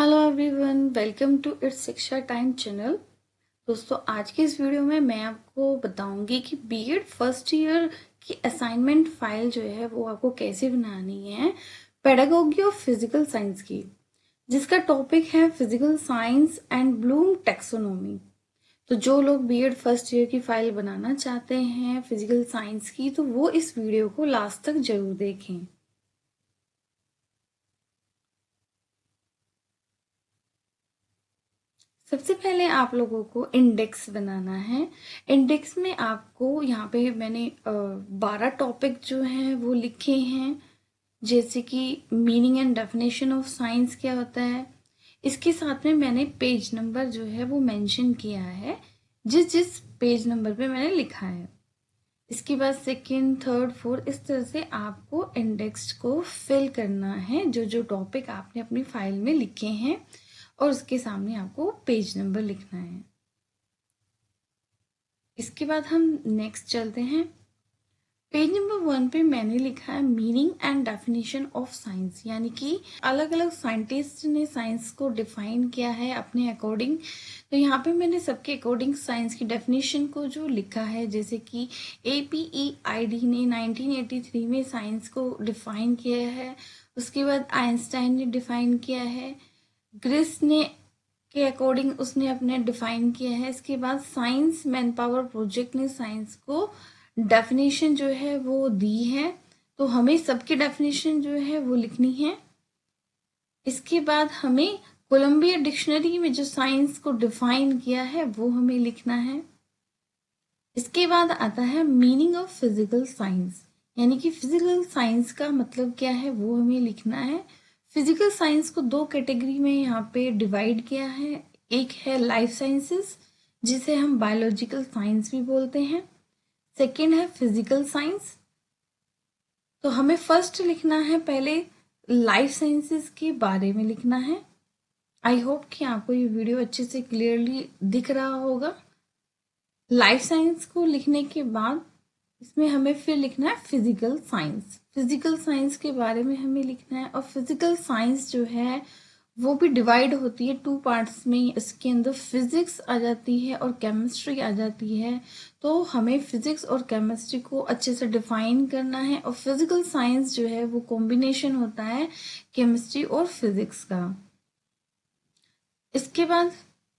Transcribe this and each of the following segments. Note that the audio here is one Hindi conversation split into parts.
Hello everyone, welcome to its Shiksha time channel. दोस्तों, आज के इस वीडियो में मैं आपको बताऊंगी कि बीएड फर्स्ट ईयर की असाइनमेंट फाइल जो है वो आपको कैसे बनानी है पेडागोगी ऑफ फिजिकल साइंस की, जिसका टॉपिक है physical science and Bloom taxonomy. तो जो लोग बीएड फर्स्ट ईयर की फाइल बनाना चाहते हैं फिजिकल साइंस की, तो वो इस वीडियो को लास्ट तक जरूर देखें। सबसे पहले आप लोगों को इंडेक्स बनाना है। इंडेक्स में आपको यहाँ पे मैंने 12 टॉपिक जो हैं वो लिखे हैं, जैसे कि meaning and definition of science क्या होता है। इसके साथ में मैंने पेज नंबर जो है वो मेंशन किया है, जिस जिस पेज नंबर पे मैंने लिखा है। इसके बाद सेकंड, थर्ड, फोर्थ, इस तरह से आपको इंडेक्स को फिल करना है, जो जो टॉपिक आपने अपनी फाइल में लिखे हैं, और उसके सामने आपको पेज नंबर लिखना है। इसके बाद हम नेक्स्ट चलते हैं। पेज नंबर 1 पे मैंने लिखा है meaning and definition of science, यानी कि अलग अलग साइंटिस्ट ने साइंस को डिफाइन किया है अपने अकॉर्डिंग। तो यहाँ पे मैंने सबके अकॉर्डिंग साइंस की डेफिनेशन को जो लिखा है, जैसे कि APEID ने 1983 में साइंस को डिफाइन किया है। उसके बाद आइंस्टाइन ने डिफाइन किया है, ग्रिस ने के अकॉर्डिंग उसने अपने डिफाइन किया है। इसके बाद साइंस मैन पावर प्रोजेक्ट ने साइंस को डेफिनेशन जो है वो दी है, तो हमें सबकी डेफिनेशन जो है वो लिखनी है। इसके बाद हमें कोलंबिया डिक्शनरी में जो साइंस को डिफाइन किया है वो हमें लिखना है। इसके बाद आता है मीनिंग ऑफ फिजिकल साइंस, यानी कि फिजिकल साइंस का मतलब क्या है वो हमें लिखना है। फिजिकल साइंस को दो कैटेगरी में यहाँ पे डिवाइड किया है। एक है लाइफ साइंसेस, जिसे हम बायोलॉजिकल साइंस भी बोलते हैं। सेकेंड है फिजिकल साइंस। तो हमें फर्स्ट लिखना है, पहले लाइफ साइंसेस के बारे में लिखना है। आई होप कि आपको ये वीडियो अच्छे से क्लियरली दिख रहा होगा। लाइफ साइंस को लिखने के बाद इसमें हमें फिर लिखना है फिजिकल साइंस। फिजिकल साइंस के बारे में हमें लिखना है, और फिजिकल साइंस जो है वो भी डिवाइड होती है 2 पार्ट्स में। इसके अंदर फिजिक्स आ जाती है और केमिस्ट्री आ जाती है। तो हमें फिजिक्स और केमिस्ट्री को अच्छे से डिफाइन करना है, और फिजिकल साइंस जो है वो कॉम्बिनेशन होता है केमिस्ट्री और फिजिक्स का। इसके बाद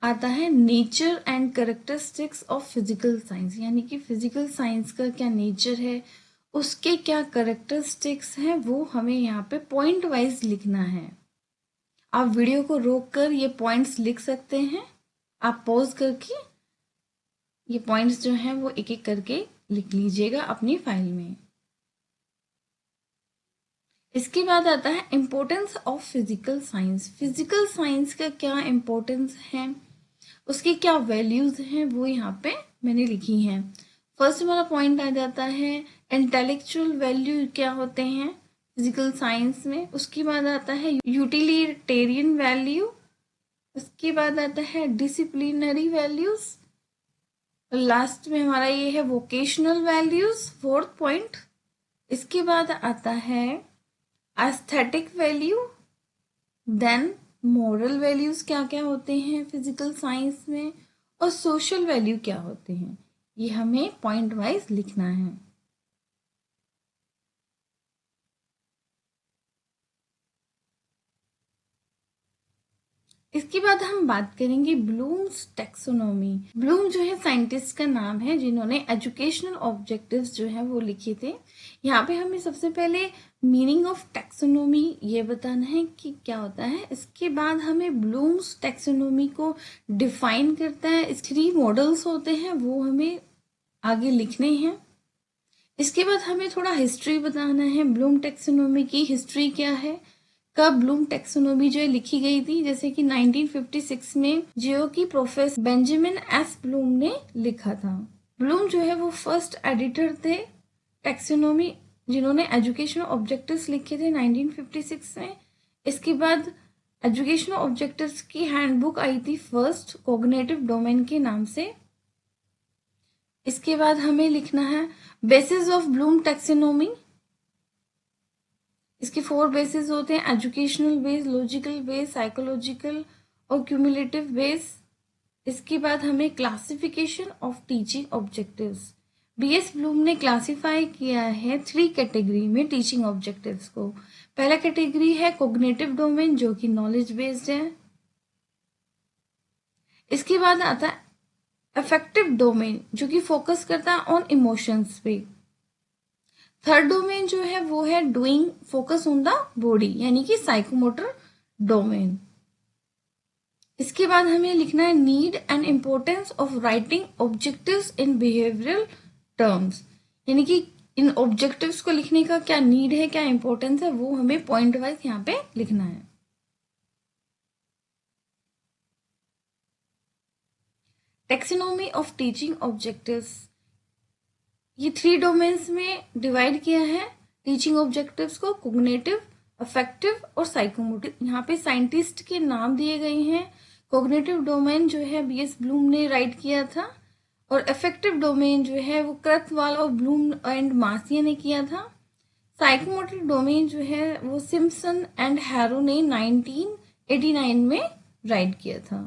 आता है nature and characteristics of physical science, यानी कि फिजिकल साइंस का क्या नेचर है, उसके क्या करेक्टरिस्टिक्स हैं, वो हमें यहाँ पे पॉइंट वाइज लिखना है। आप वीडियो को रोक कर ये पॉइंट्स लिख सकते हैं। आप पॉज करके ये पॉइंट्स जो हैं वो एक एक करके लिख लीजिएगा अपनी फाइल में। इसके बाद आता है importance of physical science. Physical science का क्या इम्पोर्टेंस है, उसकी क्या वैल्यूज हैं, वो यहाँ पे मैंने लिखी हैं। फर्स्ट वाला पॉइंट आ जाता है इंटेलेक्चुअल वैल्यू क्या होते हैं फिजिकल साइंस में। उसके बाद आता है यूटिलिटेरियन वैल्यू। उसके बाद आता है डिसिप्लिनरी वैल्यूज। लास्ट में हमारा ये है वोकेशनल वैल्यूज, फोर्थ पॉइंट। इसके बाद आता है aesthetic value. Then moral values क्या क्या होते हैं फिजिकल साइंस में, और सोशल वैल्यू क्या होते हैं, ये हमें पॉइंट वाइज लिखना है। इसके बाद हम बात करेंगे ब्लूम्स टैक्सोनॉमी। ब्लूम जो है साइंटिस्ट का नाम है, जिन्होंने एजुकेशनल ऑब्जेक्टिव्स जो है वो लिखे थे। यहाँ पे हमें सबसे पहले मीनिंग ऑफ टैक्सोनॉमी ये बताना है कि क्या होता है। इसके बाद हमें ब्लूम्स टैक्सोनॉमी को डिफाइन करता है। इस 3 मॉडल्स होते हैं वो हमें आगे लिखने हैं। इसके बाद हमें थोड़ा हिस्ट्री बताना है, ब्लूम टैक्सोनॉमी की हिस्ट्री क्या है, कब ब्लूम टैक्सोनॉमी जो है लिखी गई थी। जैसे कि 1956 में जो कि प्रोफेसर बेंजामिन एस ब्लूम ने लिखा था। ब्लूम जो है वो फर्स्ट एडिटर थे टैक्सोनॉमी, जिन्होंने एजुकेशनल ऑब्जेक्टिव्स लिखे थे 1956 में। इसके बाद एजुकेशनल ऑब्जेक्टिव्स की हैंडबुक आई थी फर्स्ट कॉग्निटिव डोमेन के नाम से। इसके बाद हमें लिखना है बेसिस ऑफ ब्लूम टैक्सोनॉमी। इसके 4 बेसिस होते हैं, educational base, logical base, psychological और क्यूमुलेटिव बेस। इसके बाद हमें classification of teaching objectives, BS Bloom ने क्लासिफाई किया है 3 कैटेगरी में टीचिंग ऑब्जेक्टिव्स को। पहला कैटेगरी है कोग्निटिव डोमेन, जो कि नॉलेज बेस्ड है। इसके बाद आता है अफेक्टिव डोमेन, जो कि फोकस करता है ऑन इमोशंस पे। थर्ड डोमेन जो है वो है doing, focus on the body, यानी कि साइकोमोटर डोमेन। इसके बाद हमें लिखना है need and importance of writing objectives in behavioural terms, यानी कि इन ऑब्जेक्टिव्स को लिखने का क्या नीड है, क्या इंपॉर्टेंस है, वो हमें पॉइंट वाइज यहाँ पे लिखना है। टेक्सोनॉमी ऑफ टीचिंग ऑब्जेक्टिव्स, ये 3 डोमेन्स में डिवाइड किया है टीचिंग ऑब्जेक्टिव्स को, कोग्निटिव, अफेक्टिव और साइकोमोटिव। यहाँ पे साइंटिस्ट के नाम दिए गए हैं। कोग्निटिव डोमेन जो है बीएस ब्लूम ने राइट किया था, और अफेक्टिव डोमेन जो है वो क्रथवाल और ब्लूम एंड मार्सिया ने किया था। साइकोमोटिव डोमेन जो है वो सिम्पसन एंड हैरो ने 1989 में राइट किया था।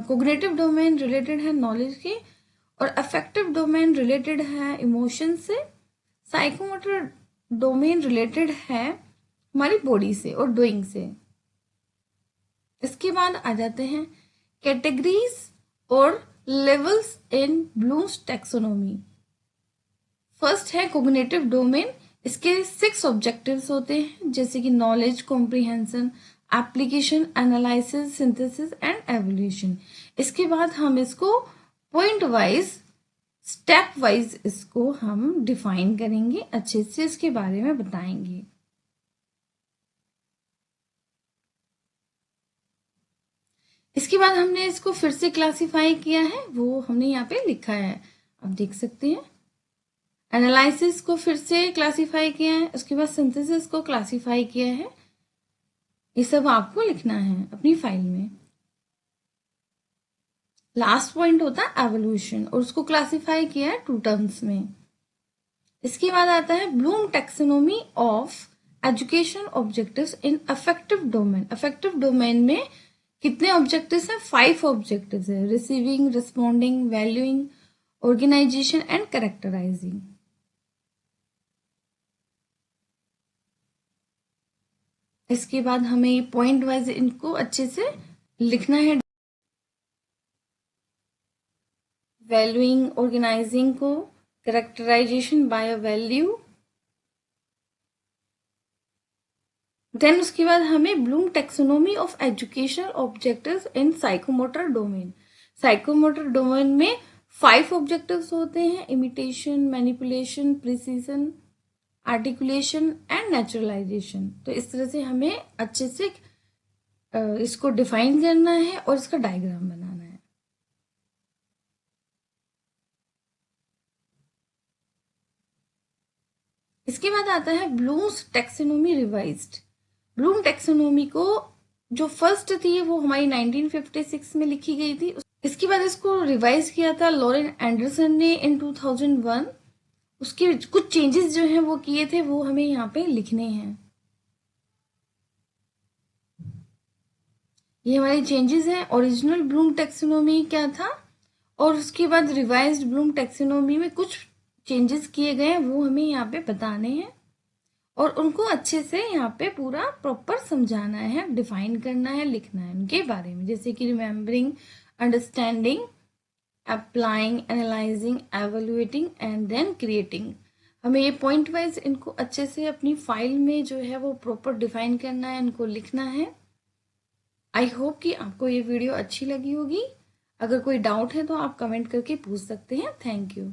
कोग्निटिव डोमेन रिलेटेड है नॉलेज के, और अफेक्टिव डोमेन रिलेटेड है इमोशन से। साइकोमोटर डोमेन रिलेटेड है हमारी बॉडी से और डूइंग से। इसके बाद आ जाते हैं कैटेगरीज और levels in Bloom's taxonomy. First है कोग्निटिव डोमेन, इसके 6 ऑब्जेक्टिव्स होते हैं, जैसे कि knowledge, comprehension, application, analysis, synthesis and evolution. इसके बाद हम इसको पॉइंट वाइज, स्टेप वाइज इसको हम डिफाइन करेंगे, अच्छे से इसके बारे में बताएंगे। इसके बाद हमने इसको फिर से क्लासिफाई किया है, वो हमने यहाँ पे लिखा है, आप देख सकते हैं। एनालिसिस को फिर से क्लासिफाई किया है, उसके बाद सिंथेसिस को क्लासिफाई किया है। ये सब आपको लिखना है अपनी फाइल में। लास्ट पॉइंट होता है एवोल्यूशन, और उसको क्लासिफाई किया है 2 टर्म्स में। इसके बाद आता है Bloom taxonomy of education objectives in affective domain. Affective domain में कितने ऑब्जेक्टिव्स हैं? 5 ऑब्जेक्टिव्स है, receiving, responding, valuing, organisation and characterising. इसके बाद हमें पॉइंट वाइज इनको अच्छे से लिखना है। वैल्यूइंग, ऑर्गेनाइजिंग को, characterisation by a value. Then उसके बाद हमें Bloom taxonomy of educational objectives in psychomotor domain. Psychomotor domain में 5 ऑब्जेक्टिव्स होते हैं, imitation, manipulation, precision, articulation and naturalisation. तो इस तरह से हमें अच्छे से इसको डिफाइन करना है और इसका डायग्राम बनाना है। इसके बाद आता है Bloom's taxonomy revised. Bloom taxonomy को जो फर्स्ट थी वो हमारी 1956 में लिखी गई थी। इसके बाद इसको रिवाइज किया था लॉरेन एंडरसन ने इन 2001। उसके कुछ चेंजेस जो हैं वो किए थे, वो हमें यहाँ पे लिखने हैं। ये हमारे चेंजेस हैं। ओरिजिनल ब्लूम टैक्सोनॉमी क्या था, और उसके बाद रिवाइज्ड ब्लूम टैक्सोनॉमी में कुछ चेंजेस किए गए हैं, वो हमें यहाँ पे बताने हैं और उनको अच्छे से यहाँ पे पूरा प्रॉपर समझाना है, डिफाइन करना है, लिखना है उनके बारे में, जैसे कि remembering, understanding, applying, analysing, evaluating and then creating. हमें ये पॉइंट वाइज इनको अच्छे से अपनी फाइल में जो है वो प्रॉपर डिफाइन करना है, इनको लिखना है। आई होप कि आपको ये वीडियो अच्छी लगी होगी। अगर कोई डाउट है तो आप कमेंट करके पूछ सकते हैं। Thank you.